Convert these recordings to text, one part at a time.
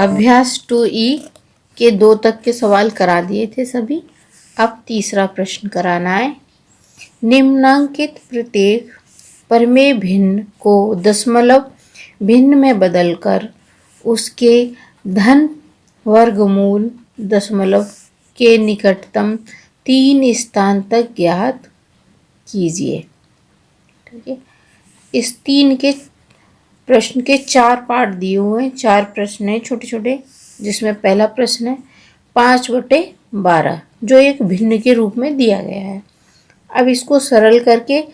अभ्यास 2E के 2 तक के सवाल करा दिए थे सभी। अब तीसरा प्रश्न कराना है। निम्नांकित प्रत्येक परमेय भिन्न को दशमलव भिन्न में बदलकर उसके धन वर्गमूल दशमलव के निकटतम 3 स्थान तक ज्ञात कीजिए। ठीक है, इस 3 के प्रश्न के 4 पार्ट दिए हुए हैं, 4 प्रश्न हैं छोटे छोटे, जिसमें पहला प्रश्न है 5/12 जो एक भिन्न के रूप में दिया गया है। अब इसको सरल करके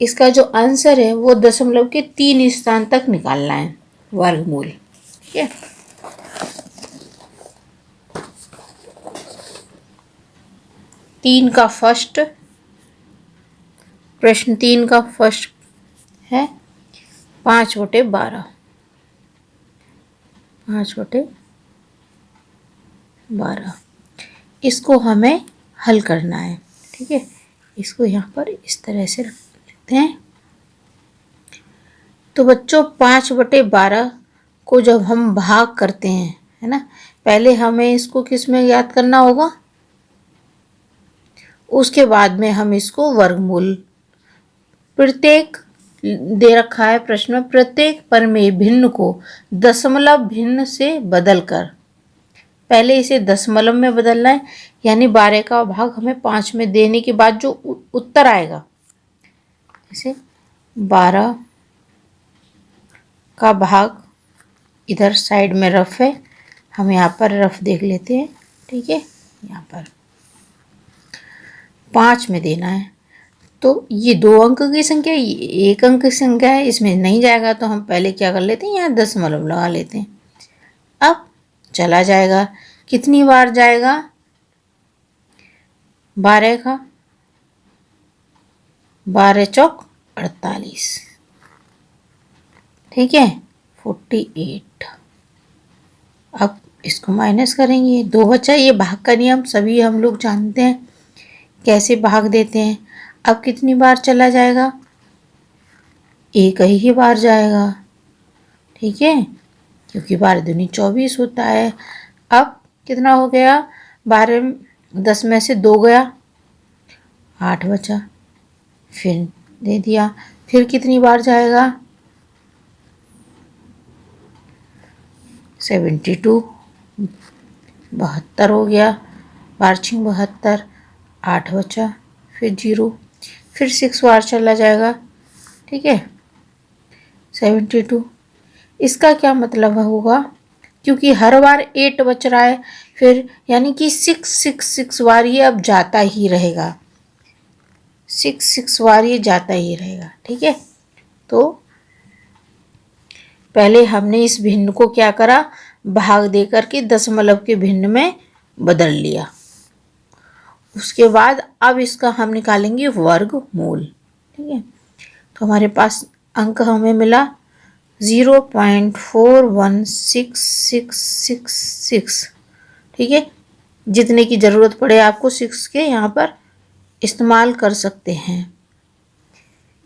इसका जो आंसर है वो दशमलव के 3 स्थान तक निकालना है, वर्गमूल। ठीक है, प्रश्न 3 का फर्स्ट है 5/12। 5/12 इसको हमें हल करना है। ठीक है, इसको यहाँ पर इस तरह से रख लेते हैं। तो बच्चों 5/12 को जब हम भाग करते हैं, है ना, पहले हमें इसको किस में याद करना होगा, उसके बाद में हम इसको वर्गमूल, प्रत्येक दे रखा है प्रश्न में, प्रत्येक परमेय भिन्न को दशमलव भिन्न से बदलकर, पहले इसे दशमलव में बदलना है, यानी 12 का भाग हमें 5 में देने के बाद जो उत्तर आएगा, जैसे 12 का भाग इधर साइड में रफ है, हम यहाँ पर रफ देख लेते हैं। ठीक है, यहाँ पर 5 में देना है, तो ये 2 अंक की संख्या, ये 1 अंक की संख्या है, इसमें नहीं जाएगा तो हम पहले क्या कर लेते हैं, यहाँ दशमलव लगा लेते हैं। अब चला जाएगा, कितनी बार जाएगा, 12 का 12 चौक 48। ठीक है, 48। अब इसको माइनस करेंगे, 2 बचा। ये भाग का नियम सभी हम लोग जानते हैं, कैसे भाग देते हैं। अब कितनी बार चला जाएगा, 1 ही बार जाएगा। ठीक है, क्योंकि 12 दूनी 24 होता है। अब कितना हो गया, 12 10 में से 2 गया, 8 बचा, फिर दे दिया। फिर कितनी बार जाएगा, 72, 72 हो गया, 72, 8 बचा, फिर 0, फिर 6 बार चला जाएगा। ठीक है, 72। इसका क्या मतलब होगा, क्योंकि हर बार 8 बच रहा है, फिर यानी कि 6 बार ये अब जाता ही रहेगा, 6 बार ये जाता ही रहेगा। ठीक है, तो पहले हमने इस भिन्न को क्या करा, भाग दे करके दशमलव के भिन्न में बदल लिया। उसके बाद अब इसका हम निकालेंगे वर्गमूल। ठीक है, तो हमारे पास अंक हमें मिला 0.41666। ठीक है, जितने की ज़रूरत पड़े आपको 6 के यहाँ पर इस्तेमाल कर सकते हैं,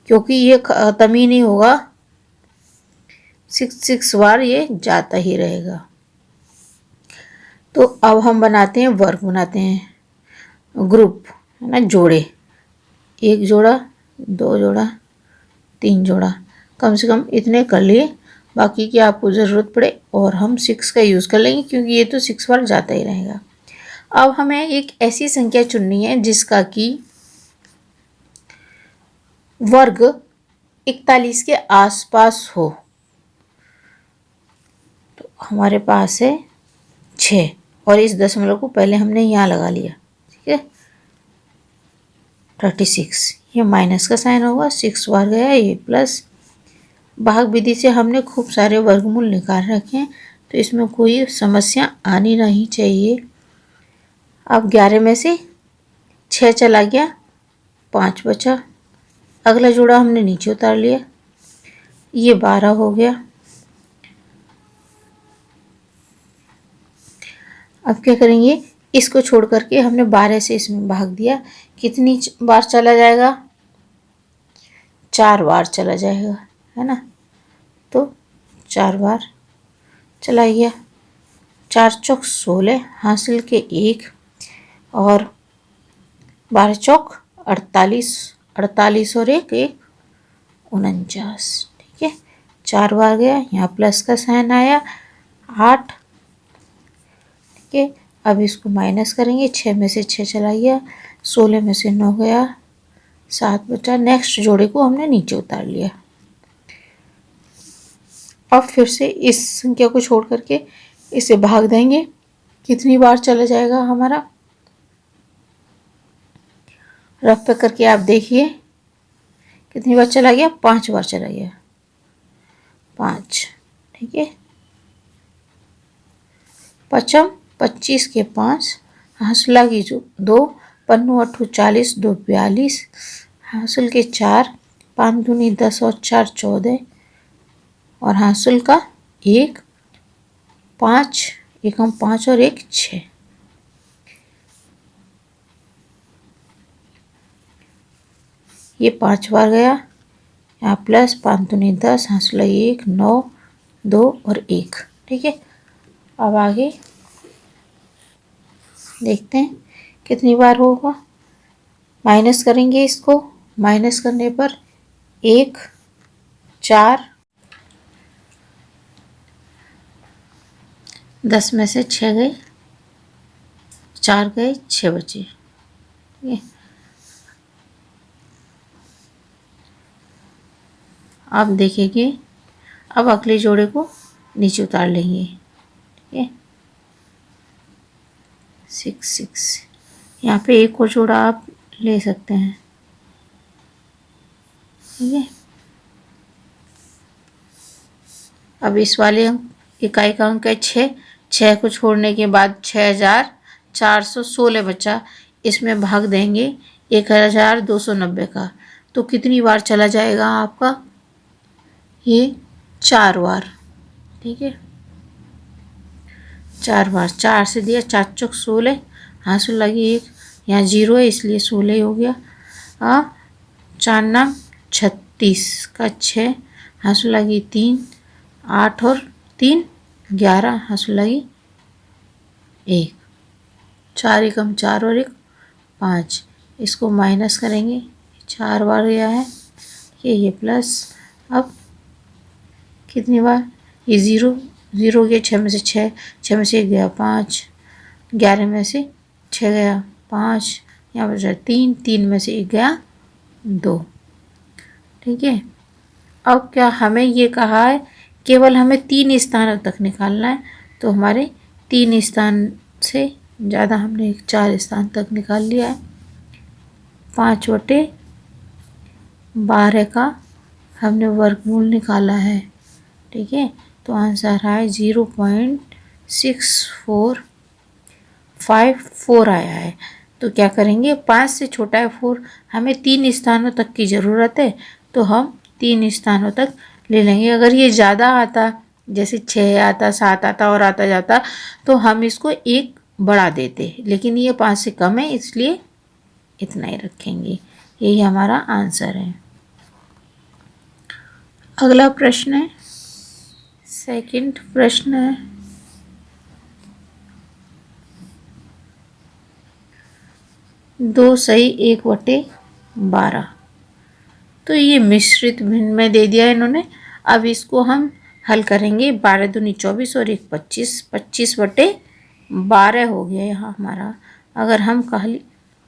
क्योंकि ये ख़त्म ही नहीं होगा, 6 बार ये जाता ही रहेगा। तो अब हम बनाते हैं वर्ग, बनाते हैं ग्रुप, है ना, जोड़े, 1 जोड़ा, 2 जोड़ा, 3 जोड़ा, कम से कम इतने कर लिए, बाकी की आपको ज़रूरत पड़े और हम 6 का यूज़ कर लेंगे, क्योंकि ये तो 6 बार जाता ही रहेगा। अब हमें एक ऐसी संख्या चुननी है जिसका कि वर्ग 41 के आसपास हो। तो हमारे पास है 6, और इस दशमलव को पहले हमने यहाँ लगा लिया। ठीक है, 36, ये माइनस का साइन होगा, 6 बार गया, ये प्लस। भाग विधि से हमने खूब सारे वर्गमूल निकाल रखे हैं, तो इसमें कोई समस्या आनी नहीं चाहिए। अब 11 में से 6 चला गया, 5 बचा, अगला जोड़ा हमने नीचे उतार लिया, ये 12 हो गया। अब क्या करेंगे, इसको छोड़ करके हमने 12 से इसमें भाग दिया, कितनी बार चला जाएगा, 4 बार चला जाएगा, है ना, तो 4 बार चला गया। 4 चौक 16, हासिल के 1 और 12 चौक 48, 48 और 1 1 49। ठीक है, 4 बार गया, यहाँ प्लस का साइन आया 8। ठीक है, अब इसको माइनस करेंगे, 6 में से 6 चला गया, 16 में से 9 गया, 7 बचा। नेक्स्ट जोड़े को हमने नीचे उतार लिया। अब फिर से इस संख्या को छोड़ करके इसे भाग देंगे। कितनी बार चला जाएगा हमारा, रफ पे करके आप देखिए कितनी बार चला गया, 5 बार चला गया, 5। ठीक है, पचम 25 के 5, हासिल की 2, पन्नू 8 40, 2 42, हासिल के 4, 5 दूनी 10 और 4 14 और हासिल का 1 5, 1 5 और 1 6। ये 5 बार गया, यहाँ प्लस 5 दूनी 10, हासिल 1 9 2 और 1। ठीक है, अब आगे देखते हैं कितनी बार होगा। माइनस करेंगे इसको, माइनस करने पर 1 4, 10 में से 6 गए, 4 गए, 6 बचे। ठीक है, अब देखेंगे, अब अगले जोड़े को नीचे उतार लेंगे। ठीक है, 6 6, यहाँ पे एक और जोड़ा आप ले सकते हैं। ठीक है, अब इस वाले इकाई का अंक है 6, 6 को छोड़ने के बाद 6416 बचा, इसमें भाग देंगे 1290 का, तो कितनी बार चला जाएगा आपका, ये 4 बार। ठीक है, 4 बार, 4 से दिया, 4 चौक 16, हासिल लगी 1, यहाँ 0 है इसलिए 16 हो गया। 4 नाम 36 का 6, हासिल लगी 3, 8 और 3 11, हासिल लगी 1, 4 एकम 4 और 1 5। इसको माइनस करेंगे, 4 बार गया है, ये प्लस। अब कितनी बार, ये 0 0 गया, 6 में से 6, 6 में से 1 गया 5, 11 में से 6 गया 5, यहाँ पर 3, 3 में से 1 गया 2। ठीक है, अब क्या हमें ये कहा है केवल हमें 3 स्थानों तक निकालना है, तो हमारे 3 स्थान से ज़्यादा हमने 4 स्थान तक निकाल लिया है। 5/12 का हमने वर्गमूल निकाला है। ठीक है, तो आंसर आया 0.6454 आया है। तो क्या करेंगे, 5 से छोटा है 4, हमें 3 स्थानों तक की ज़रूरत है, तो हम 3 स्थानों तक ले लेंगे। अगर ये ज़्यादा आता, जैसे 6 आता, 7 आता और आता जाता, तो हम इसको 1 बढ़ा देते, लेकिन ये 5 से कम है इसलिए इतना ही रखेंगे। यही हमारा आंसर है। अगला प्रश्न है, सेकंड प्रश्न है, दो सही 1/12। तो ये मिश्रित भिन्न में दे दिया इन्होंने। अब इसको हम हल करेंगे, 12 दूनी 24 और 1 25, 25/12 हो गया यहाँ हमारा। अगर हम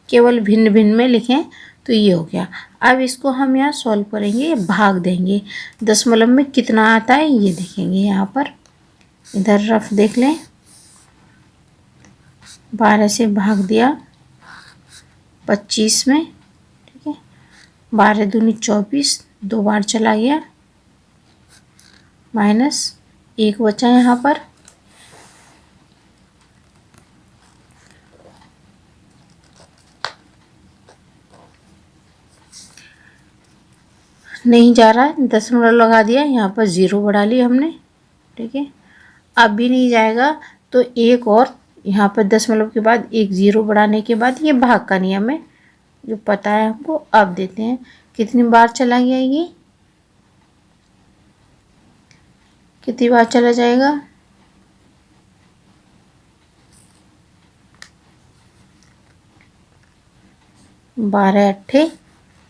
केवल भिन्न भिन्न में लिखें तो ये हो गया। अब इसको हम यहाँ सॉल्व करेंगे, भाग देंगे, दशमलव में कितना आता है ये देखेंगे। यहाँ पर इधर रफ देख लें, 12 से भाग दिया 25 में। ठीक है, 12 दूनी 24, 2 बार चला गया, माइनस 1 बचा यहाँ पर। नहीं जा रहा है, दशमलव लगा दिया, यहाँ पर 0 बढ़ा लिया हमने। ठीक है, अब भी नहीं जाएगा, तो एक और यहाँ पर दशमलव के बाद 1 0 बढ़ाने के बाद ये भाग का नियम है जो पता है हमको। अब देते हैं कितनी बार चला गया, ये कितनी बार चला जाएगा, 12 अट्ठे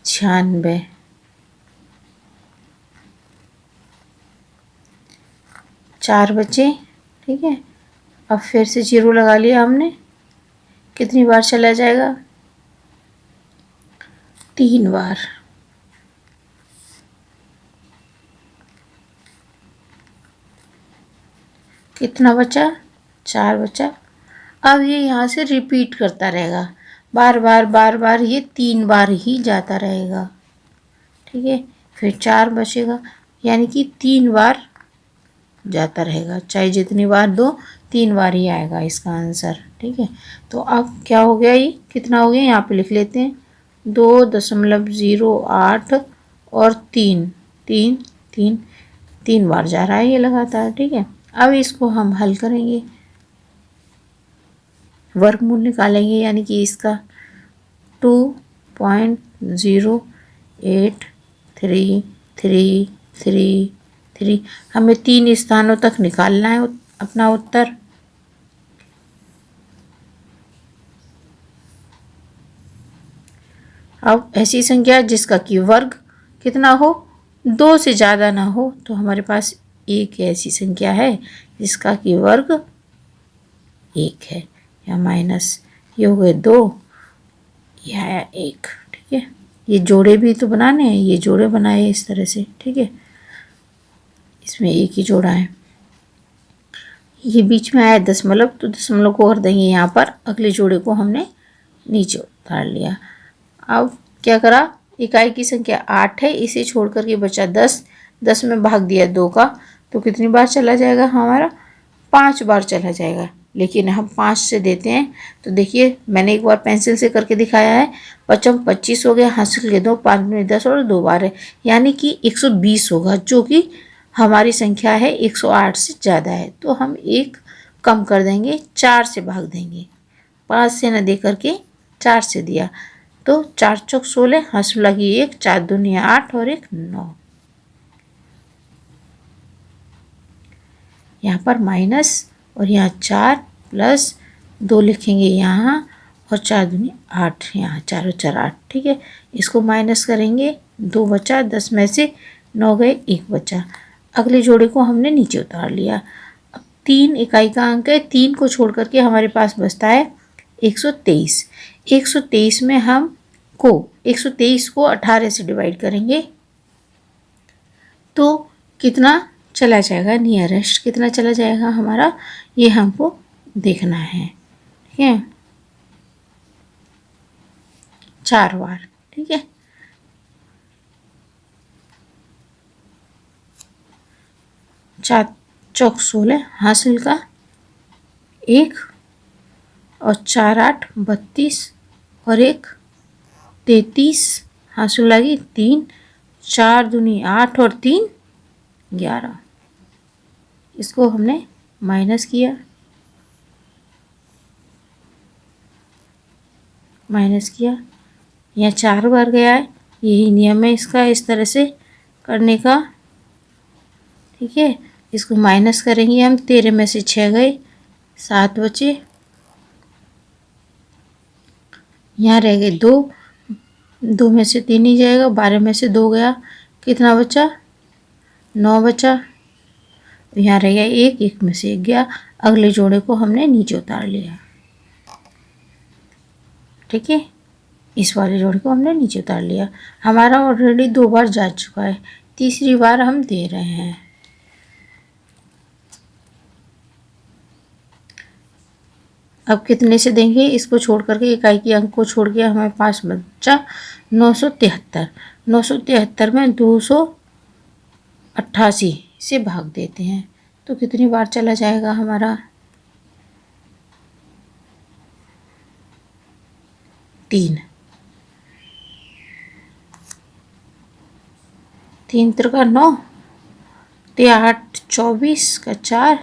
96, 4 बचे। ठीक है, अब फिर से 0 लगा लिया हमने। कितनी बार चला जाएगा? 3 बार। कितना बचा? 4 बचा। अब ये यहाँ से रिपीट करता रहेगा, बार बार बार बार, ये 3 बार ही जाता रहेगा। ठीक है, फिर 4 बचेगा, यानी कि 3 बार जाता रहेगा, चाहे जितनी बार दो, 3 बार ही आएगा इसका आंसर। ठीक है, तो अब क्या हो गया, ये कितना हो गया यहाँ पे लिख लेते हैं, 2.08 और 3, 3 3 3 बार जा रहा है ये लगातार। ठीक है, अब इसको हम हल करेंगे, वर्गमूल निकालेंगे, यानी कि इसका 2.083333, हमें 3 स्थानों तक निकालना है अपना उत्तर। अब ऐसी संख्या जिसका कि वर्ग कितना हो, 2 से ज़्यादा ना हो, तो हमारे पास एक ऐसी संख्या है जिसका कि वर्ग 1 है, या माइनस, ये हो गए 2, यह आया 1। ठीक है, ये जोड़े भी तो बनाने हैं, ये जोड़े बनाए इस तरह से। ठीक है, इसमें एक ही जोड़ा है, ये बीच में आया दशमलव, तो दशमलव को कर देंगे यहाँ पर, अगले जोड़े को हमने नीचे उतार लिया। अब क्या करा, इकाई की संख्या 8 है, इसे छोड़ करके बचा 10, 10 में भाग दिया 2 का, तो कितनी बार चला जाएगा हमारा? 5 बार चला जाएगा। लेकिन हम 5 से देते हैं, तो देखिए मैंने एक बार पेंसिल से करके दिखाया है, 55 25 हो गया, हासिल के 2, 5 में 10 और 2 बार है, यानी कि 120 होगा, जो कि हमारी संख्या है 108 से ज़्यादा है। तो हम 1 कम कर देंगे, 4 से भाग देंगे, 5 से न दे करके 4 से दिया, तो 4 चौक 16, हासिल लगी 1, 4 दूनी 8 और 1 9। यहाँ पर माइनस, और यहाँ 4 प्लस 2 लिखेंगे यहाँ, और 4 दूनी 8, यहाँ 4 और 4 8। ठीक है, इसको माइनस करेंगे, 2 बचा, 10 में से 9 गए, 1 बचा। अगले जोड़े को हमने नीचे उतार लिया। अब 3 इकाई का अंक है, 3 को छोड़ करके हमारे पास बचता है 123। 123 में हम को 123 को 18 से डिवाइड करेंगे, तो कितना चला जाएगा, नियरेस्ट कितना चला जाएगा हमारा, ये हमको देखना है। ठीक है, 4 बार। ठीक है, 4 चौक 16, हासिल का 1, और 4 8 32, और 1 33, हासिल लगी 3, 4 दूनी 8 और 3 11। इसको हमने माइनस किया, यहाँ 4 बार गया है, यही नियम है इसका, इस तरह से करने का। ठीक है, इसको माइनस करेंगे हम, 13 में से 6 गए, 7 बचे, यहाँ रह गए 2, 2 में से 3 ही जाएगा, 12 में से 2 गया, कितना बचा? 9 बचा, यहाँ रह गया 1, 1 में से 1 गया, अगले जोड़े को हमने नीचे उतार लिया। ठीक है, इस वाले जोड़े को हमने नीचे उतार लिया, हमारा ऑलरेडी 2 बार जा चुका है, तीसरी बार हम दे रहे हैं। अब कितने से देंगे, इसको छोड़ करके, इकाई की अंक को छोड़ के हमारे पास बचा 973। 973 में 288 से भाग देते हैं, तो कितनी बार चला जाएगा हमारा? 3। 3 त्रिका 9, 8 24 का 4,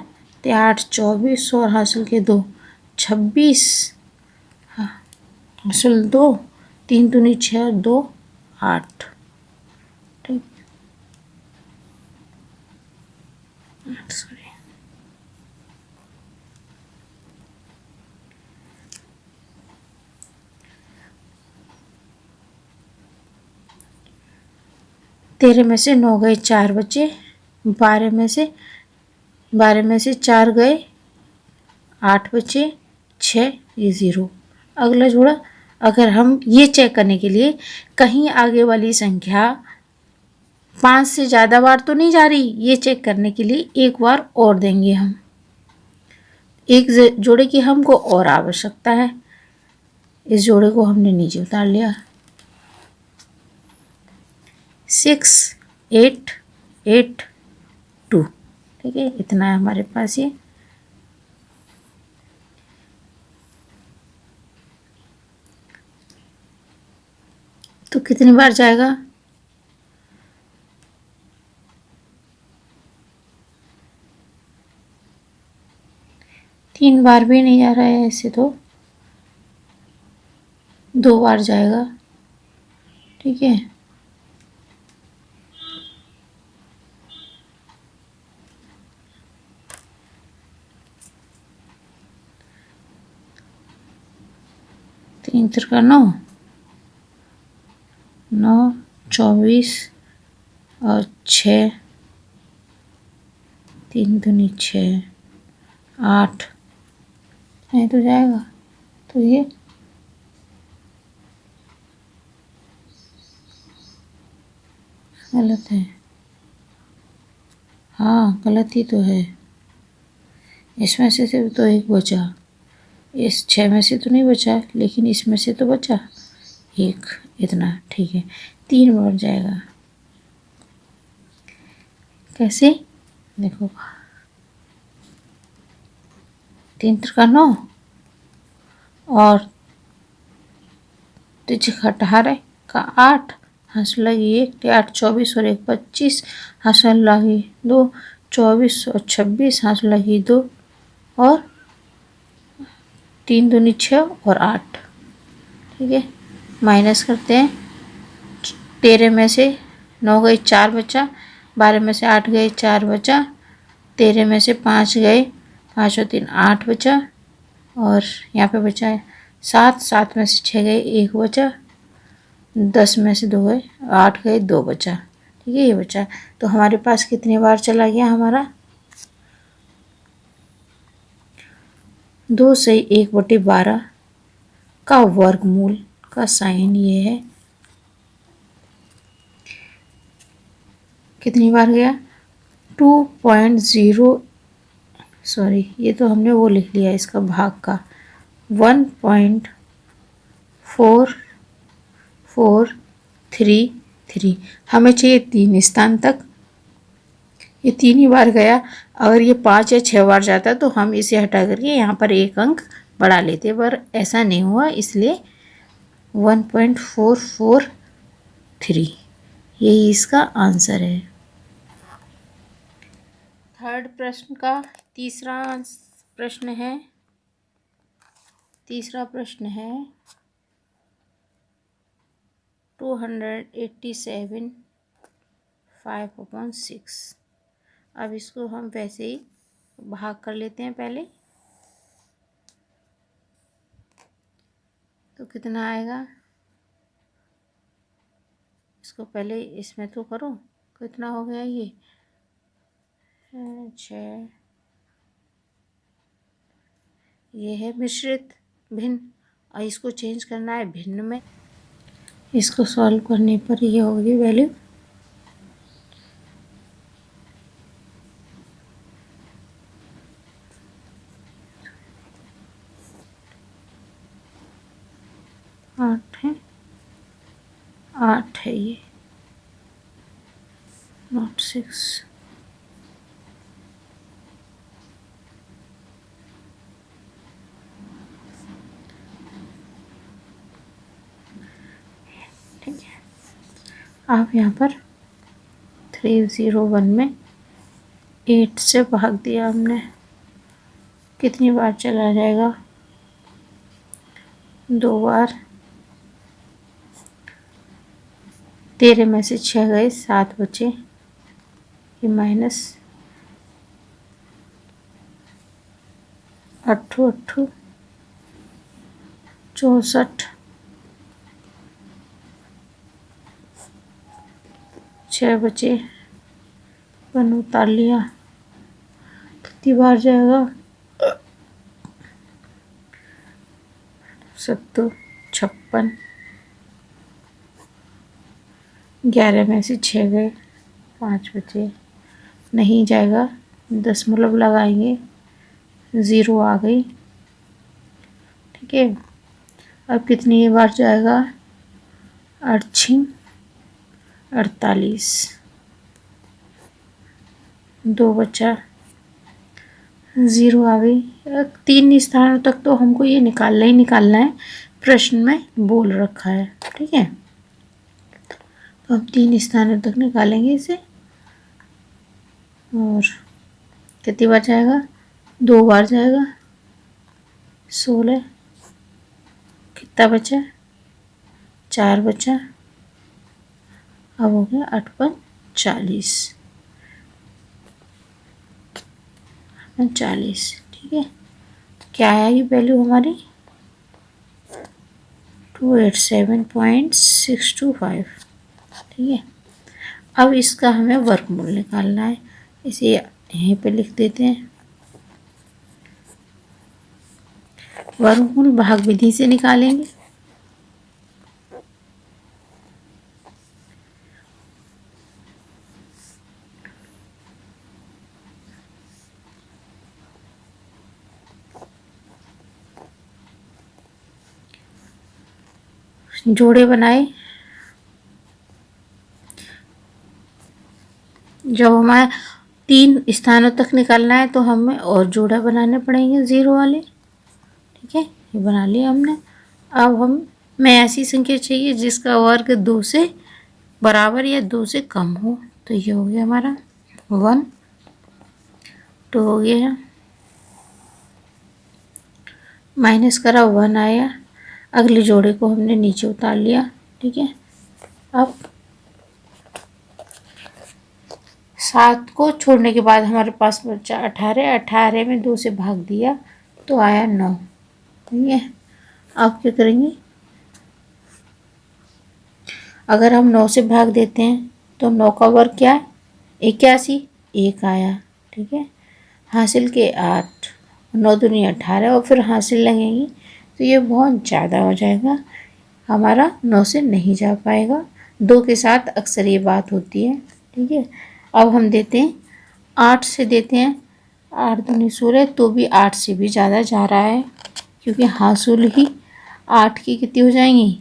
8 24 और हासिल के 2 26, हासिल 2, 3 दूनी 6 और 2 8। ठीक, सॉरी, 13 में से 9 गए, 4 बचे। 12 में से 4 गए, 8 बचे। 6, ये 0। अगला जोड़ा। अगर हम ये चेक करने के लिए कहीं आगे वाली संख्या 5 से ज़्यादा बार तो नहीं जा रही, ये चेक करने के लिए एक बार और देंगे हम। एक जोड़े की हमको और आवश्यकता है। इस जोड़े को हमने नीचे उतार लिया। 6, 8, 8, 2। ठीक है, इतना है हमारे पास ये। तो कितनी बार जाएगा? तीन बार भी नहीं जा रहा है, ऐसे तो 2 बार जाएगा। ठीक है, तीन तिरका 9, 9, 24 और 6, 3 दूनी 6, 8 नहीं तो जाएगा। तो ये गलत है। हाँ, गलत ही तो है। इसमें से सिर्फ तो एक बचा। इस 6 में से तो नहीं बचा, लेकिन इसमें से तो बचा एक, इतना। ठीक है, 3 बार जाएगा। कैसे? देखो, 3 तिरका 9 और 3 18 का 8, हंस लगी 1, 8 24 और 1 25, हंस लगी 2, 24 और 26, हंस लगी 2 और 3 दूनी 6 और 8। ठीक है, माइनस करते हैं। 13 में से 9 गए, 4 बचा। 12 में से 8 गए, 4 बचा। 13 में से 5 गए, 5 और 3 8 बचा। और यहाँ पे बचा है 7, 7 में से 6 गए, 1 बचा। 10 में से 2 गए, 8 गए, 2 बचा। ठीक है, ये बचा। तो हमारे पास कितनी बार चला गया हमारा? 2 से 1/12 का वर्गमूल का साइन ये है। कितनी बार गया? 2.0, सॉरी, ये तो हमने वो लिख लिया इसका भाग का। 1.4433। हमें चाहिए 3 स्थान तक, ये 3 ही बार गया। अगर ये 5 या 6 बार जाता तो हम इसे हटा करके यहाँ पर एक अंक बढ़ा लेते, पर ऐसा नहीं हुआ, इसलिए 1.443 यही इसका आंसर है। थर्ड प्रश्न का तीसरा प्रश्न है 287 5/6। अब इसको हम वैसे ही भाग कर लेते हैं पहले। तो कितना आएगा? इसको पहले इसमें तो करो, कितना हो गया ये? 6। ये है मिश्रित भिन्न, और इसको चेंज करना है भिन्न में। इसको सॉल्व करने पर ये होगी वैल्यू 8 है। 8 है ये, नॉट 6। ठीक है, आप यहाँ पर 301 में 8 से भाग दिया हमने। कितनी बार चला जाएगा? 2 बार। 13 में से 6 गए, 7 बचे। ये माइनस 8 8 64, 6 बचे, 1 उतार लिया, कितनी बार जाएगा, 70, 56, 11 में से 6 गए, 5 बचे, नहीं जाएगा, दशमलव लगाएंगे, 0 आ गई। ठीक है, अब कितनी बार जाएगा, 8, 48, 2 बचा, 0 आ गई। 3 स्थानों तक तो हमको ये निकालना ही निकालना है, प्रश्न में बोल रखा है। ठीक है, तो हम 3 स्थानों तक निकालेंगे इसे, और कितनी बार जाएगा, 2 बार जाएगा, 16, कितना बचा, 4 बचा, अब हो गया 8 × 40, 40। ठीक है, क्या आया ये वैल्यू हमारी, 287.625। ठीक है, अब इसका हमें वर्गमूल निकालना है, इसे यहीं पे लिख देते हैं। वर्गमूल भाग विधि से निकालेंगे। जोड़े बनाए, जब हमारे 3 स्थानों तक निकालना है तो हमें और जोड़ा बनाने पड़ेंगे 0 वाले। ठीक है, ये बना लिया हमने। अब हमें ऐसी संख्या चाहिए जिसका वर्ग 2 से बराबर या 2 से कम हो, तो ये हो गया हमारा 1, 2 हो गया, माइनस करा 1 आया, अगले जोड़े को हमने नीचे उतार लिया। ठीक है, अब 7 को छोड़ने के बाद हमारे पास बचा 18, 18 में 2 से भाग दिया तो आया 9। ठीक है, अब क्या करेंगे, अगर हम 9 से भाग देते हैं तो 9 का वर्ग क्या है, 81, 1 आया। ठीक है, हासिल के 8, 9 दूनी 18, और फिर हासिल लगेंगी तो ये बहुत ज़्यादा हो जाएगा, हमारा 9 से नहीं जा पाएगा। 2 के साथ अक्सर ये बात होती है। ठीक है, अब हम देते हैं 8 से देते हैं, 8 दूनी 16, तो भी 8 से भी ज़्यादा जा रहा है, क्योंकि हासिल ही 8 की कितनी हो जाएंगी,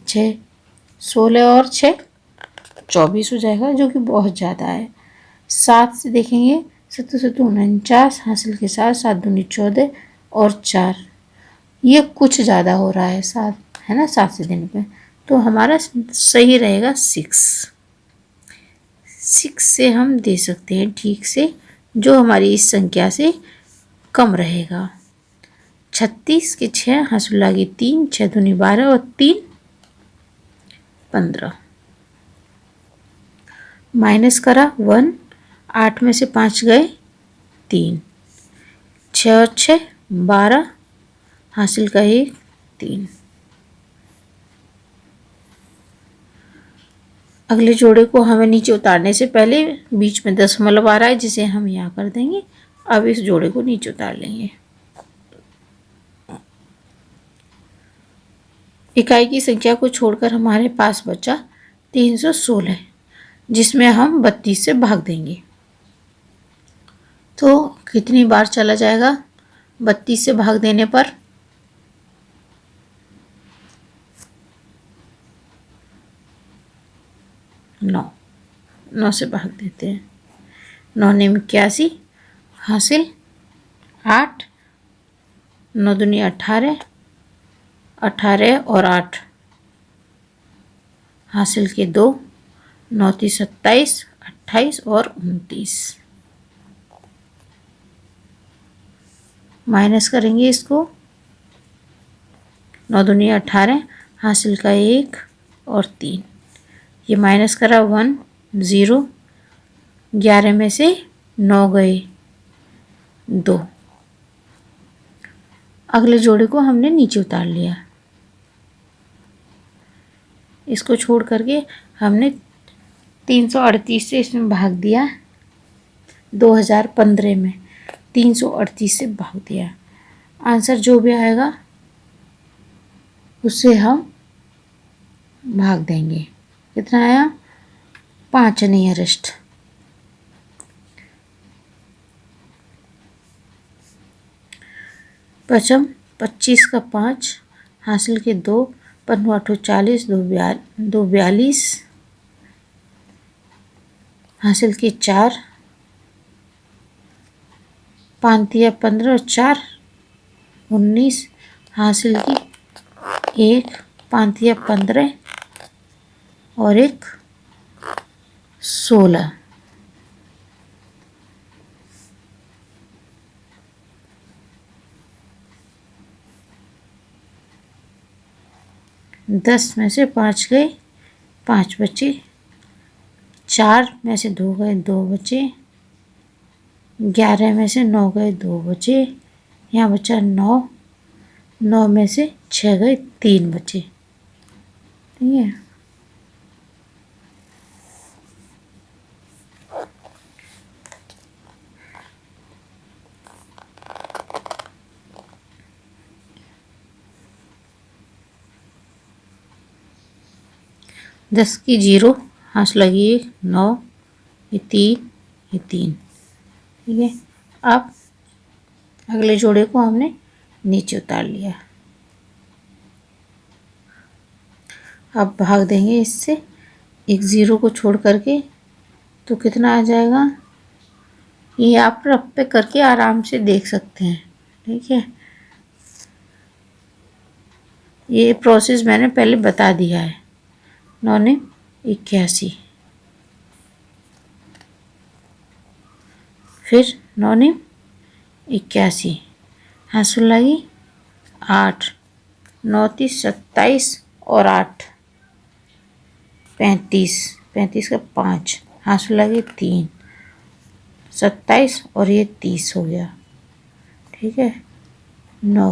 6, 16 और 6 24 हो जाएगा, जो कि बहुत ज़्यादा है। 7 से देखेंगे, 7 7 49, हासिल के साथ 7 दूनी 14 और 4, ये कुछ ज़्यादा हो रहा है, 7 है ना, 7 से देने पे, तो हमारा सही रहेगा 6 से हम दे सकते हैं ठीक से, जो हमारी इस संख्या से कम रहेगा। 36 के 6, हासिल लगी 3, 6 दूनी 12 और 3 15, माइनस करा 1, 8 में से 5 गए 3, 6 और 6 12, हासिल का 1 3। अगले जोड़े को हमें नीचे उतारने से पहले बीच में दशमलव आ रहा है, जिसे हम यहाँ कर देंगे। अब इस जोड़े को नीचे उतार लेंगे। इकाई की संख्या को छोड़कर हमारे पास बचा 316, जिसमें हम 32 से भाग देंगे, तो कितनी बार चला जाएगा, 32 से भाग देने पर 9 से भाग देते हैं, 9 ने 81, हासिल 8, 9 दूनी 18, 18 और 8, हासिल के 2, 9 × 27, 28 और 29, माइनस करेंगे इसको, 9 दूनी 18, हासिल का 1 और 3, ये माइनस करा 1 0, 11 में से 9 गए 2, अगले जोड़े को हमने नीचे उतार लिया। इसको छोड़ करके हमने 338 से इसमें भाग दिया, 2015 में 338 से भाग दिया। आंसर जो भी आएगा उससे हम भाग देंगे। कितना आया? 5 नियरेस्ट। पचम 25 का 5 हासिल के 2, 15 8 40, 2 42 हासिल के 4, 5 दिया 15 और 4 19 हासिल की 1, 5 दिया 15 और 1 16। दस में से 5 गए, 5 बचे। 4 में से 2 गए, 2 बचे। 11 में से 9 गए, 2 बचे। यहाँ बचा 9, 9 में से 6 गए, 3 बचे। ठीक है। दस की 0 हाथ लगी 1, 9, ये 3, ये 3। ठीक है। अब अगले जोड़े को हमने नीचे उतार लिया। अब भाग देंगे इससे, एक 0 को छोड़ करके, तो कितना आ जाएगा? ये आप रफ पे करके आराम से देख सकते हैं। ठीक है। ये प्रोसेस मैंने पहले बता दिया है। 9 ने 81, फिर 9 ने 81, हासिल लगी 8, 9 30 27 और 8 35, 35 का 5 हासिल लगी 3, 27 और ये 30 हो गया। ठीक है। 9।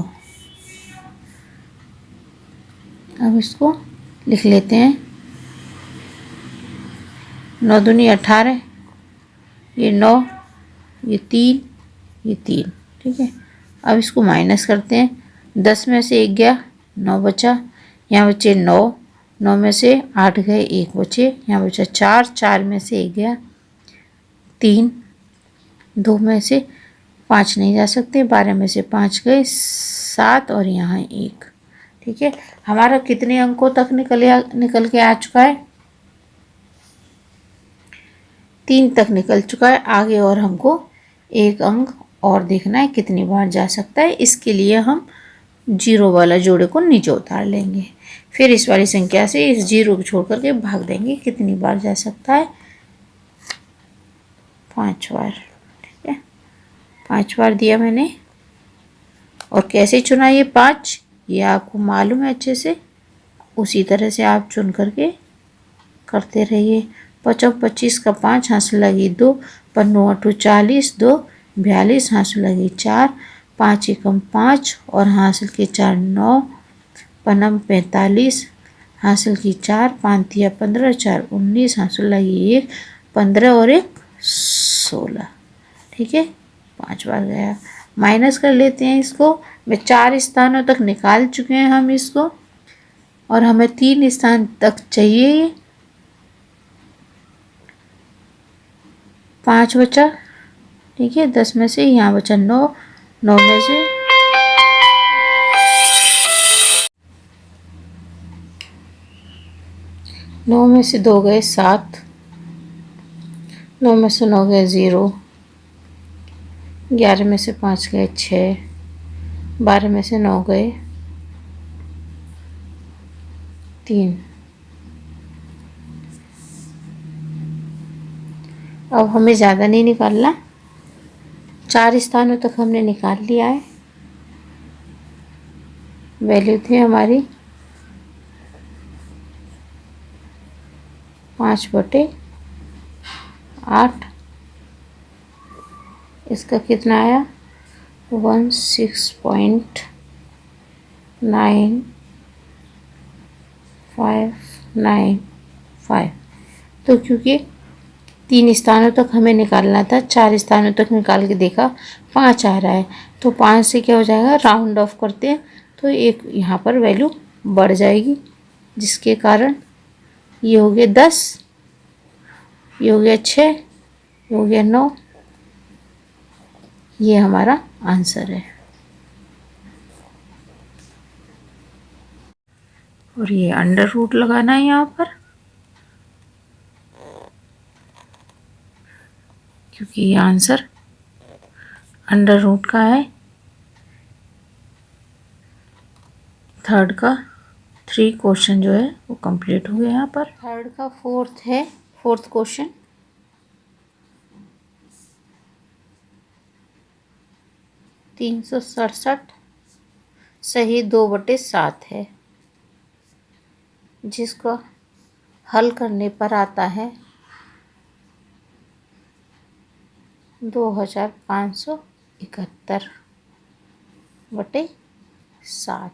अब इसको लिख लेते हैं। 9 दूनी 18, ये 9, ये 3, ये 3। ठीक है। अब इसको माइनस करते हैं। 10 में से 1 गया, 9 बचा। यहाँ बचे 9, 9 में से 8 गए, 1 बचे। यहाँ बचा 4, 4 में से 1 गया, 3, 2 में से 5 नहीं जा सकते, 12 में से 5 गए, 7 और यहाँ 1। ठीक है। हमारा कितने अंकों तक निकल के आ चुका है? 3 तक निकल चुका है। आगे और हमको 1 अंक और देखना है कितनी बार जा सकता है। इसके लिए हम 0 वाला जोड़े को नीचे उतार लेंगे। फिर इस वाली संख्या से इस 0 को छोड़ करके भाग देंगे कितनी बार जा सकता है। 5 बार। ठीक है। 5 बार दिया मैंने। और कैसे चुना ये 5, ये आपको मालूम है अच्छे से। उसी तरह से आप चुन करके करते रहिए। 25 का 5 हासिल लगी 2, 15 8 40, 2 42 हासिल लगी 4, 5 एकम 5 और हासिल की 4 9, 5 45 हासिल की 4, 5 दिया 15, 4 19 हासिल लगी 1, 15 और 1 16। ठीक है। 5 बार गया। माइनस कर लेते हैं इसको। मैं 4 स्थानों तक निकाल चुके हैं हम इसको, और हमें 3 स्थान तक चाहिए। 5 बचा। ठीक है। 10 में से यहाँ बचा 9, 9 में से 9 में से 2 गए 7, 9 में से 9 गए 0, 11 में से 5 गए 6, 12 में से 9 गए 3। अब हमें ज़्यादा नहीं निकालना, 4 स्थानों तक हमने निकाल लिया है। वैल्यू थी हमारी 5/8। इसका कितना आया? 16.9595। तो तो क्योंकि 3 स्थानों तक हमें निकालना था, 4 स्थानों तक निकाल के देखा 5 आ रहा है, तो 5 से क्या हो जाएगा, राउंड ऑफ करते हैं तो एक यहाँ पर वैल्यू बढ़ जाएगी, जिसके कारण ये हो गया 10, ये हो गया 6, ये हो गया 9। ये हमारा आंसर है। और ये अंडर रूट लगाना है यहाँ पर, क्योंकि ये आंसर अंडर रूट का है। थर्ड का 3 क्वेश्चन जो है वो कंप्लीट हो गया। यहाँ पर थर्ड का फोर्थ है, फोर्थ क्वेश्चन। 367 सही 2/7 है, जिसको हल करने पर आता है 2571/7।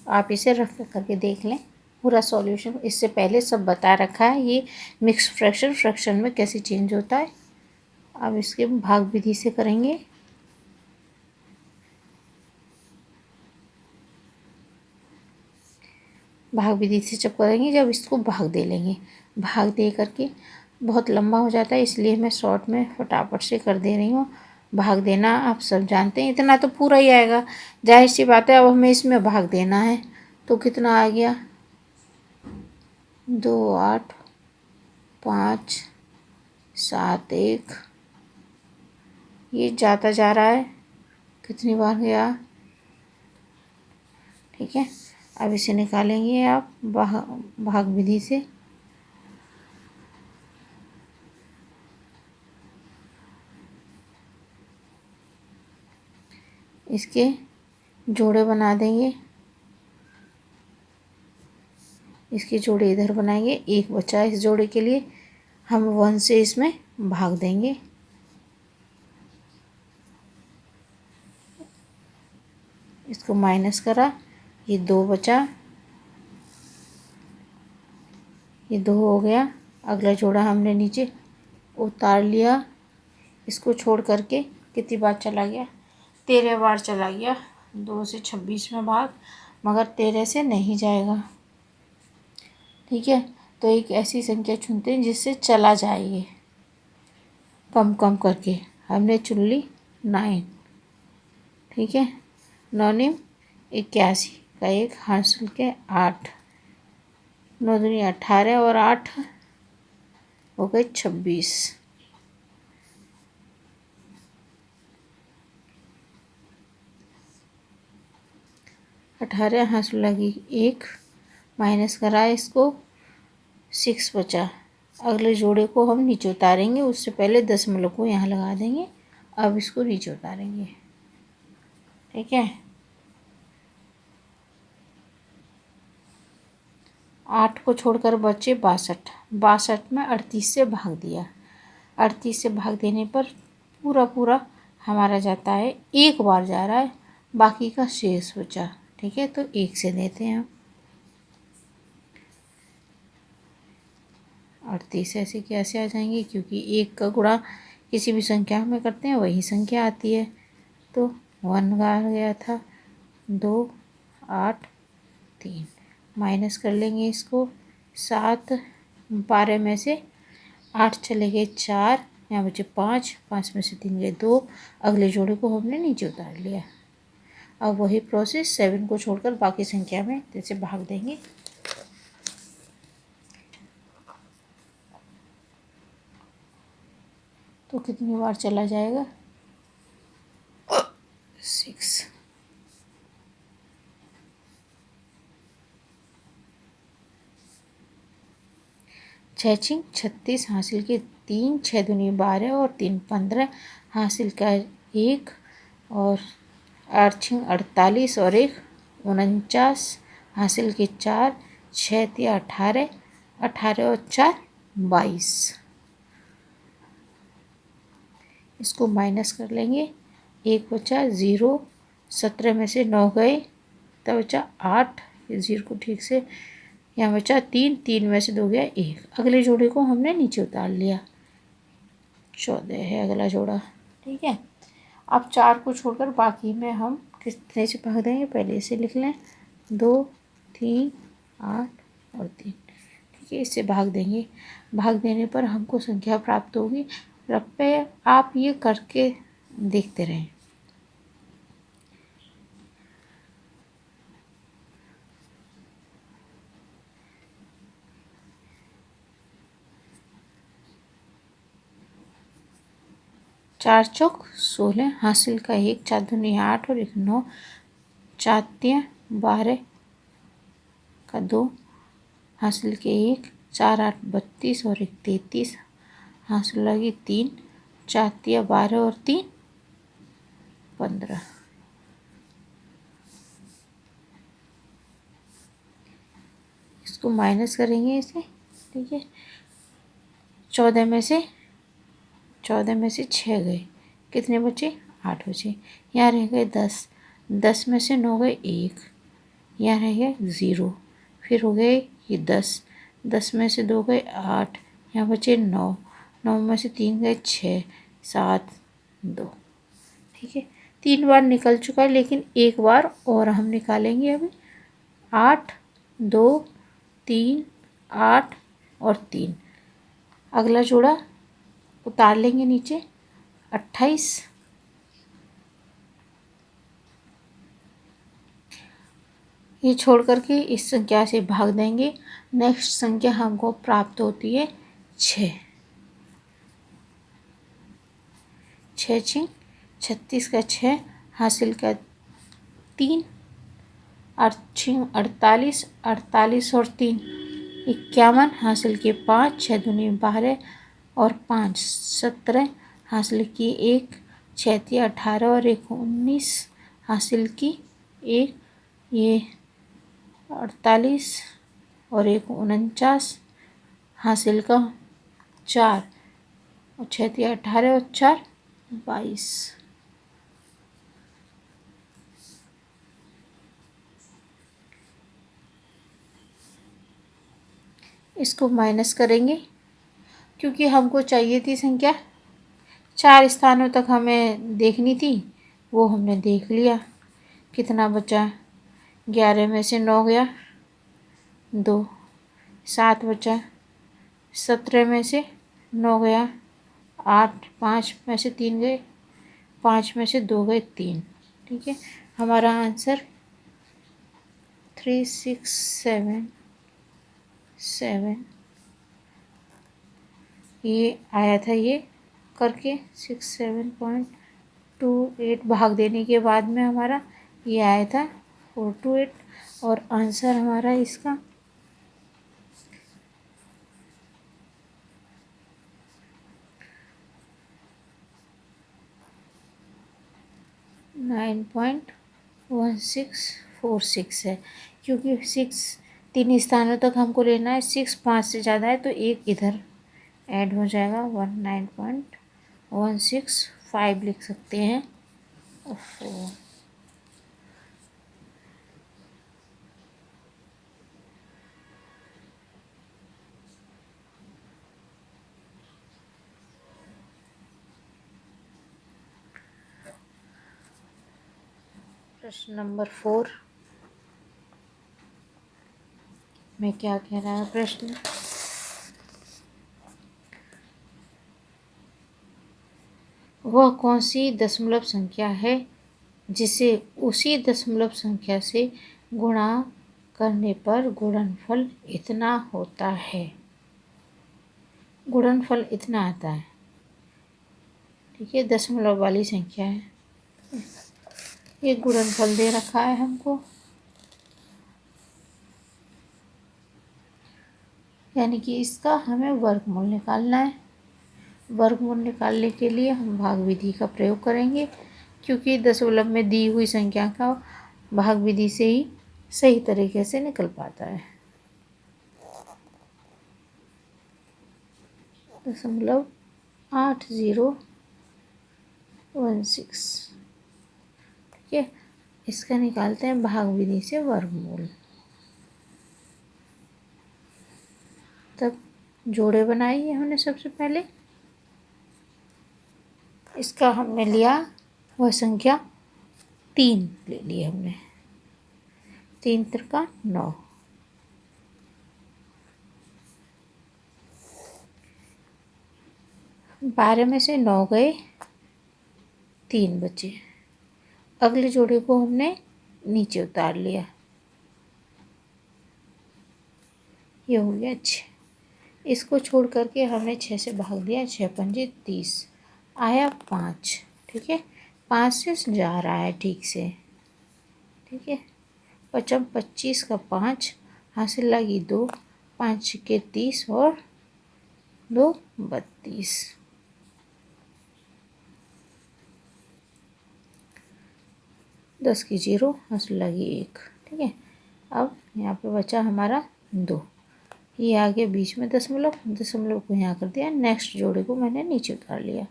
आप इसे रफ करके देख लें, पूरा सॉल्यूशन इससे पहले सब बता रखा है। ये मिक्स फ्रैक्शन में कैसे चेंज होता है। अब इसके भाग विधि से करेंगे। भाग विधि से जब करेंगे, जब इसको भाग दे लेंगे, भाग दे करके बहुत लंबा हो जाता है, इसलिए मैं शॉर्ट में फटाफट से कर दे रही हूँ। भाग देना आप सब जानते हैं, इतना तो पूरा ही आएगा, जाहिर सी बात है। अब हमें इसमें भाग देना है, तो कितना आ गया, 2 8 5 7 1। ये जाता जा रहा है, कितनी बार गया, ठीक है। अब इसे निकालेंगे आप भाग विधि से। इसके जोड़े बना देंगे, इसके जोड़े इधर बनाएंगे, एक बचा इस जोड़े के लिए, हम 1 से इसमें भाग देंगे। इसको माइनस करा, ये 2 बचा, ये 2 हो गया। अगला जोड़ा हमने नीचे उतार लिया, इसको छोड़ करके कितनी बार चला गया, 13 बार चला गया। 2 से 26 में भाग, मगर 13 से नहीं जाएगा, ठीक है। तो एक ऐसी संख्या चुनते हैं जिससे चला जाए, ये कम कम करके। हमने चुन ली 9, ठीक है। 9 9 81 का एक हासिल के 8, 9 दूनी 18 और 8 हो गए 26। अठारह हासिल लगी 1, माइनस करा, इसको 6 बचा। अगले जोड़े को हम नीचे उतारेंगे, उससे पहले दशमलव को यहाँ लगा देंगे। अब इसको नीचे उतारेंगे, ठीक है। 8 को छोड़कर बचे 62, 62 में 38 से भाग दिया। 38 से भाग देने पर पूरा हमारा जाता है, एक बार जा रहा है, बाकी का शेष बचा, ठीक है। तो 1 से देते हैं हम। 38 ऐसे कैसे आ जाएंगे, क्योंकि 1 का गुणा किसी भी संख्या में करते हैं वही संख्या आती है। तो 1 आ गया था, 2 8 3, माइनस कर लेंगे इसको। 7 12 में से 8 चले गए 4, यहाँ बचे 5, 5 में से 3 गए 2। अगले जोड़े को हमने नीचे उतार लिया। अब वही प्रोसेस 7 को छोड़कर बाकी संख्या में जैसे भाग देंगे। तो कितनी बार चला जाएगा, 6। छः 36 हासिल के 3, 6 दूनी 12 और 3 15 हासिल का 1, और 8 6 48 और 1 49 हासिल के 4, 6 3 18, 18 और 4 22। इसको माइनस कर लेंगे, 1 बचा 0, 17 में से 9 गए, तब बचा 8। 0 को ठीक से यहाँ बचा 3, 3 में से 2 गया 1। अगले जोड़े को हमने नीचे उतार लिया, 14 है अगला जोड़ा। ठीक है, अब 4 को छोड़कर बाकी में हम कितने से भाग देंगे, पहले इसे लिख लें, 2, 3, 8 और 3। ठीक है, इससे भाग देंगे। भाग देने पर हमको संख्या प्राप्त होगी। रब्बे आप ये करके देखते रहें। चार चौक 16, हासिल का 1, 4 दूनी 8 और 1 9, 4 तियां 12 का 2, हासिल के 1, 4 8 32 और 1 33, हासिल लगी 3, 4 तियां 12 और 3 15। इसको माइनस करेंगे इसे। ठीक है, 14 में से 6 गए, कितने बचे, 8 बचे। यहाँ रह गए 10, 10 में से 9 गए 1, यहाँ रह गया 0। फिर हो गए ये 10, 10 में से 2 गए 8, यहाँ बचे 9, 9 में से 3 गए 6, 7 2। ठीक है, 3 बार निकल चुका है, लेकिन एक बार और हम निकालेंगे अभी। 8 2 3 8 और 3। अगला जोड़ा उतार लेंगे नीचे, 28। ये छोड़ करके इस संख्या से भाग देंगे। नेक्स्ट संख्या हमको प्राप्त होती है 6। 6 6 36 का 6, हासिल का 3, 8 6 48, 48 और 3 51, हासिल के 5, 6 दूनी 12 और 5 17, हासिल की 1, 6 तिया 18 और 1 19, हासिल की 1, ये 48 और 1 49, हासिल का 4 और 6 तिया 18 और 4 22। इसको माइनस करेंगे, क्योंकि हमको चाहिए थी संख्या 4 स्थानों तक हमें देखनी थी, वो हमने देख लिया। कितना बचा, 11 में से 9 गया 2, 7 बचा, 17 में से 9 गया 8, 5 में से 3 गए, 5 में से 2 गए 3। ठीक है, हमारा आंसर 3677 ये आया था। ये करके 67.28 भाग देने के बाद में हमारा ये आया था 428, और आंसर हमारा इसका 9.1646 है। क्योंकि 6 3 स्थानों तक हमको लेना है, 6 5 से ज़्यादा है तो एक इधर ऐड हो जाएगा, 19.165 लिख सकते हैं। प्रश्न नंबर 4 में क्या कह रहा है प्रश्न, वह कौन सी दशमलव संख्या है जिसे उसी दशमलव संख्या से गुणा करने पर गुणनफल इतना होता है। गुणनफल इतना आता है। ठीक है, दशमलव वाली संख्या है, ये गुणनफल दे रखा है हमको, यानी कि इसका हमें वर्गमूल निकालना है। वर्गमूल निकालने के लिए हम भाग विधि का प्रयोग करेंगे, क्योंकि दशमलव में दी हुई संख्या का भाग विधि से ही सही तरीके से निकल पाता है। 0.8016। ठीक है, इसका निकालते हैं भाग विधि से वर्गमूल। तक जोड़े बनाए हैं हमने। सबसे पहले इसका हमने लिया वह संख्या 3 ले ली हमने। 3 त्रिका 9। 12 में से 9 गए, 3 बचे। अगले जोड़े को हमने नीचे उतार लिया, ये हो गया 6। इसको छोड़ करके हमने 6 से भाग दिया, 6 पंजे 30, आया 5। ठीक है, 5 से जा रहा है ठीक से। ठीक है, 5 25 का 5, हासिल लगी 2, 5 के 30 और 2 32। 10 की 0, हासिल लगी 1। ठीक है, अब यहाँ पे बचा हमारा 2, ये आ गया बीच में दशमलव, दशमलव को यहाँ कर दिया। नेक्स्ट जोड़े को मैंने नीचे उतार लिया,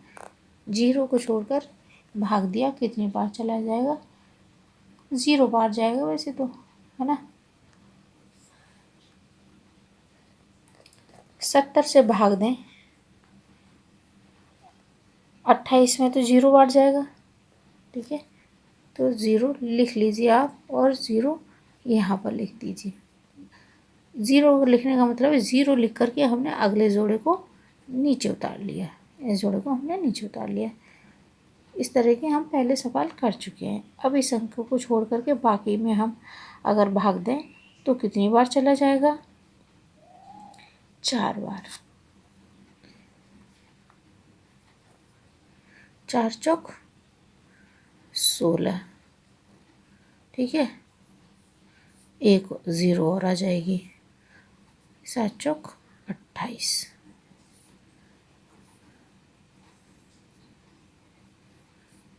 0 को छोड़कर भाग दिया, कितनी बार चला जाएगा? 0 बार जाएगा वैसे तो, है ना। 70 से भाग दें, 28 में तो 0 बार जाएगा। ठीक है, तो 0 लिख लीजिए आप, और 0 यहाँ पर लिख दीजिए। 0 लिखने का मतलब है 0 लिख करके हमने अगले जोड़े को नीचे उतार लिया, इस जोड़े को हमने नीचे उतार लिया। इस तरह के हम पहले सवाल कर चुके हैं। अब इस अंक को छोड़ करके बाकी में हम अगर भाग दें तो कितनी बार चला जाएगा? 4 बार। 4 चौक 16। ठीक है, एक 0 और आ जाएगी, 7 चौक 28।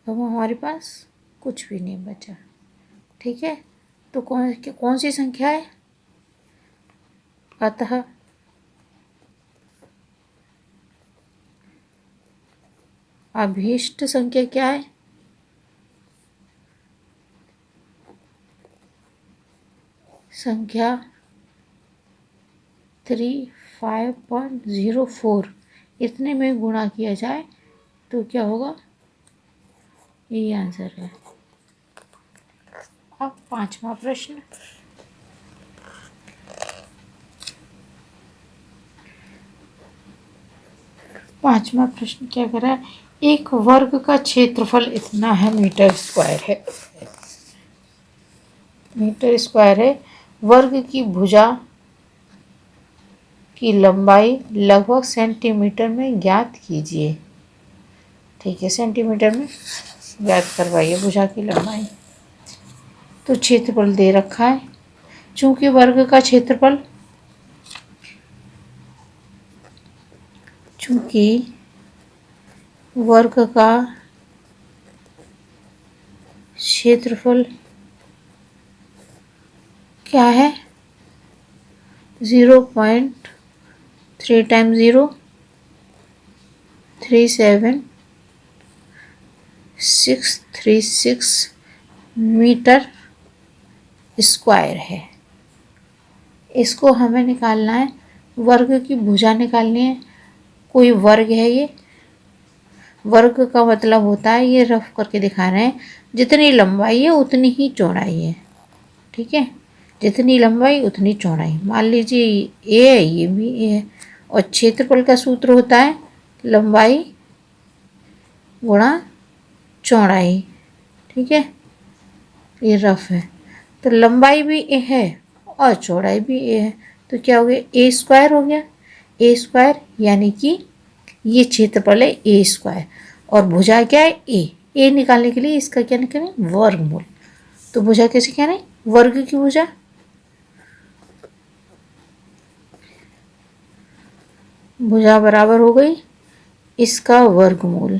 अब हमारे पास कुछ भी नहीं बचा। ठीक है, तो कौन सी संख्या है? अतः अभीष्ट संख्या क्या है? संख्या 35.04 इतने में गुणा किया जाए तो क्या होगा? यही आंसर है। अब 5वां प्रश्न। 5वां प्रश्न क्या कर रहा है? एक वर्ग का क्षेत्रफल इतना है, मीटर स्क्वायर है। मीटर स्क्वायर है। वर्ग की भुजा की लंबाई लगभग सेंटीमीटर में ज्ञात कीजिए। ठीक है, सेंटीमीटर में ज्ञात करवाइए भुजा की लंबाई। तो क्षेत्रफल दे रखा है, चूंकि वर्ग का क्षेत्रफल, चूंकि वर्ग का क्षेत्रफल क्या है? 0.3 टाइम्स 0 37636 मीटर स्क्वायर है। इसको हमें निकालना है, वर्ग की भुजा निकालनी है। कोई वर्ग है, ये वर्ग का मतलब होता है, ये रफ करके दिखा रहे हैं, जितनी लंबाई है उतनी ही चौड़ाई है। ठीक है, जितनी लंबाई उतनी चौड़ाई। मान लीजिए ए है, ये भी ए है, और क्षेत्रफल का सूत्र होता है लंबाई गुणा चौड़ाई। ठीक है, ये रफ है, तो लंबाई भी ए है और चौड़ाई भी ए है, तो क्या हो गया? ए स्क्वायर हो गया। ए स्क्वायर यानी कि ये क्षेत्रफल है ए स्क्वायर, और भुजा क्या है? ए। ए निकालने के लिए इसका क्या निकालें? वर्गमूल। तो भुजा कैसे क्या है? वर्ग की भुजा, भुजा बराबर हो गई इसका वर्गमूल।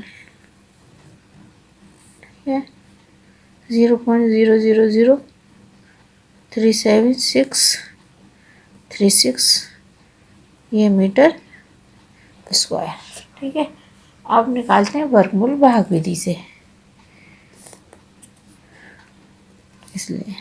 ठीक है, 0.00037636 ये मीटर स्क्वायर। ठीक है, अब निकालते हैं वर्गमूल भाग विधि से। इसलिए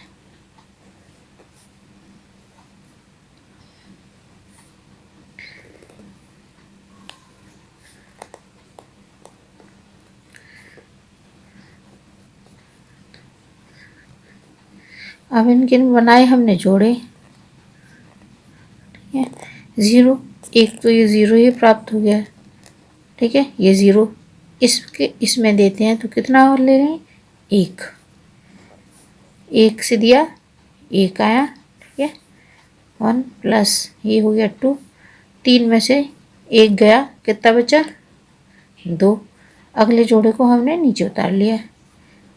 अब इनके बनाए हमने जोड़े, ठीक है। 0 एक, तो ये 0 ही प्राप्त हो गया, ठीक है। ये 0 इसमें देते हैं तो कितना और ले रहे हैं, 1, 1 से दिया 1 आया, ठीक है। 1 प्लस ये हो गया 2, 3 में से 1 गया, कितना बचा, 2। अगले जोड़े को हमने नीचे उतार लिया,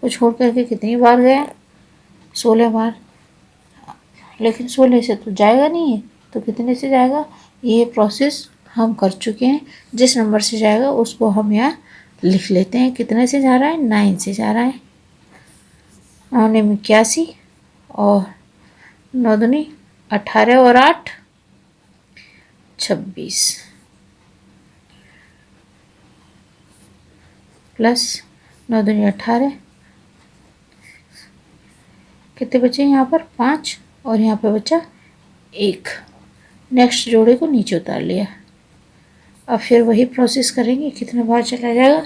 वो छोड़ करके कितनी बार गया, 16 बार। लेकिन 16 से तो जाएगा नहीं है, तो कितने से जाएगा, ये प्रोसेस हम कर चुके हैं। जिस नंबर से जाएगा उसको हम यहाँ लिख लेते हैं। कितने से जा रहा है, 9 से जा रहा है। 9 में 81 और 9 दूनी 18 और 8 26 प्लस 9 दूनी 18, कितने बचे यहाँ पर, 5 और यहाँ पे बचा 1। नेक्स्ट जोड़े को नीचे उतार लिया। अब फिर वही प्रोसेस करेंगे, कितने बार चला जाएगा,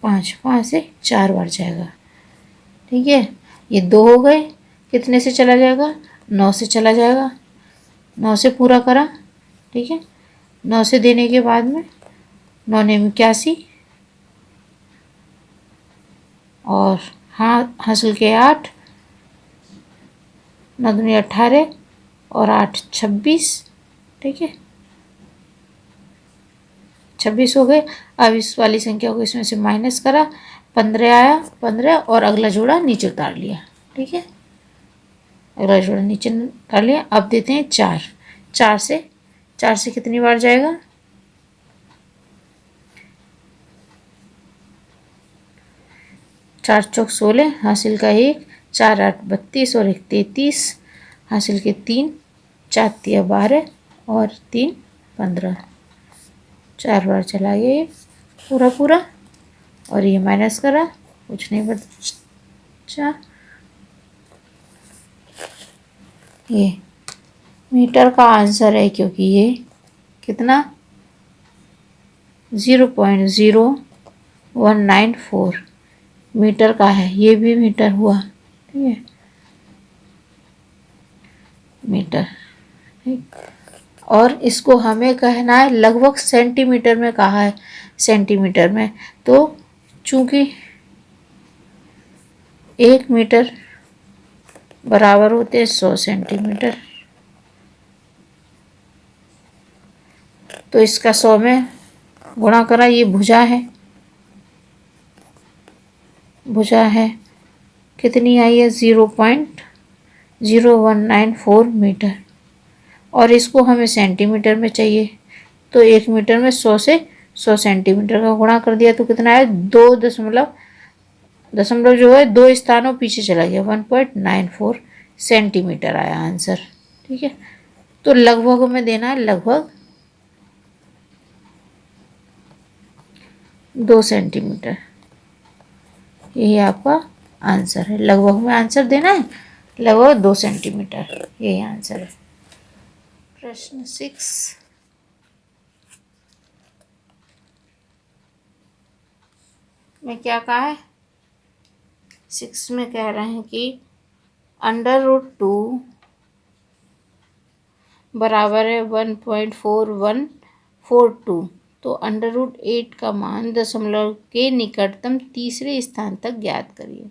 5 से 4 बार जाएगा, ठीक है। ये 2 हो गए, कितने से चला जाएगा, 9 से चला जाएगा, 9 से पूरा करा, ठीक है। 9 से देने के बाद में 9 ने 81 और हासिल के 8, 9 दूनी 18 और 8 26, ठीक है। 26 हो गए। अब इस वाली संख्या को इसमें से माइनस करा, 15 आया, 15 और अगला जोड़ा नीचे उतार लिया, ठीक है। अगला जोड़ा नीचे उतार लिया। अब देते हैं 4, 4 से कितनी बार जाएगा, 4 चौक 16, हासिल का 1, 4 8 32 और 1 33, हासिल के 3, 4 तिया 12 और 3 15। 4 बार चला गया ये पूरा और ये माइनस करा, कुछ नहीं बचा। ये मीटर का आंसर है, क्योंकि ये कितना 0.0194 मीटर का है। ये भी मीटर हुआ, ठीक है, मीटर, ठीक। और इसको हमें कहना है, लगभग सेंटीमीटर में कहा है, सेंटीमीटर में। तो चूंकि 1 मीटर बराबर होते हैं 100 सेंटीमीटर, तो इसका 100 में गुणा करा। ये भुजा है, कितनी आई है, 0.0194 मीटर। और इसको हमें सेंटीमीटर में चाहिए, तो 1 मीटर में 100 से 100 सेंटीमीटर का गुणा कर दिया, तो कितना है, 2 दशमलव जो है 2 स्थानों पीछे चला गया, 1.94 सेंटीमीटर आया आंसर, ठीक है। तो लगभग में देना है, लगभग 2 सेंटीमीटर, यही आपका आंसर है। लगभग में आंसर देना है, लगभग 2 सेंटीमीटर, यही आंसर है। प्रश्न 6, में क्या कहा है, 6 में कह रहे हैं कि √2 बराबर है 1.4142, तो √8 का मान दशमलव के निकटतम तीसरे स्थान तक ज्ञात करिए,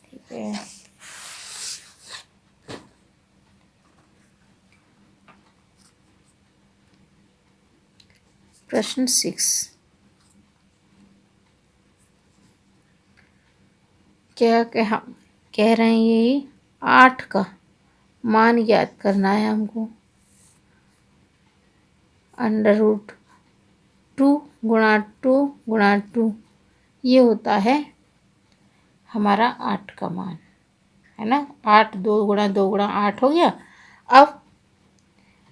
ठीक है। प्रश्न 6, क्या कह रहे हैं, ये 8 का मान ज्ञात करना है हमको। √2 गुणा 2 गुणा 2, ये होता है हमारा 8 का मान, है ना। 8 2 गुणा 2 गुणा 8 हो गया। अब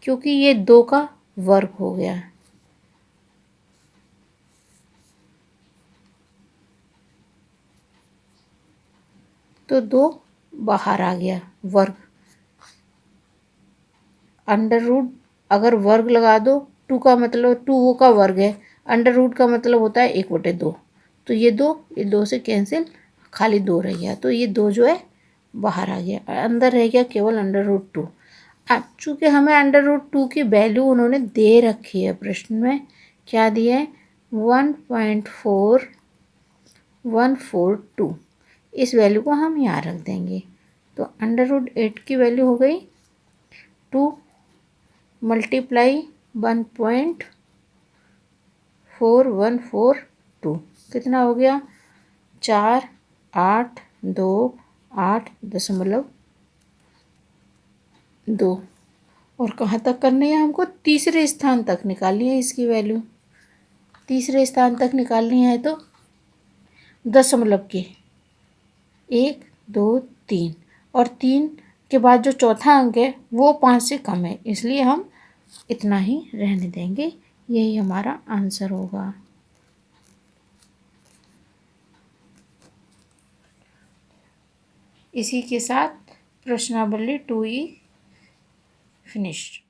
क्योंकि ये 2 का वर्ग हो गया, तो 2 बाहर आ गया, वर्ग। √, अगर वर्ग लगा दो, 2 का मतलब 2 का वर्ग है, √, का मतलब होता है 1/2, तो ये 2 से कैंसिल, खाली 2 रह गया, तो ये 2 जो है बाहर आ गया, अंदर रह गया केवल √2। अब चूँकि हमें √2 की वैल्यू उन्होंने दे रखी है प्रश्न में, क्या दिया है 1.4142, इस वैल्यू को हम यहाँ रख देंगे। तो √8 की वैल्यू हो गई 2 मल्टीप्लाई 1.4142, कितना हो गया 4828.2। और कहाँ तक करनी है हमको, तीसरे स्थान तक निकालनी है इसकी वैल्यू। तीसरे स्थान तक निकालनी है तो दशमलव के 1 2 3, और 3 के बाद जो चौथा अंक है वो 5 से कम है, इसलिए हम इतना ही रहने देंगे। यही हमारा आंसर होगा। इसी के साथ प्रश्नावली 2E फिनिश्ड।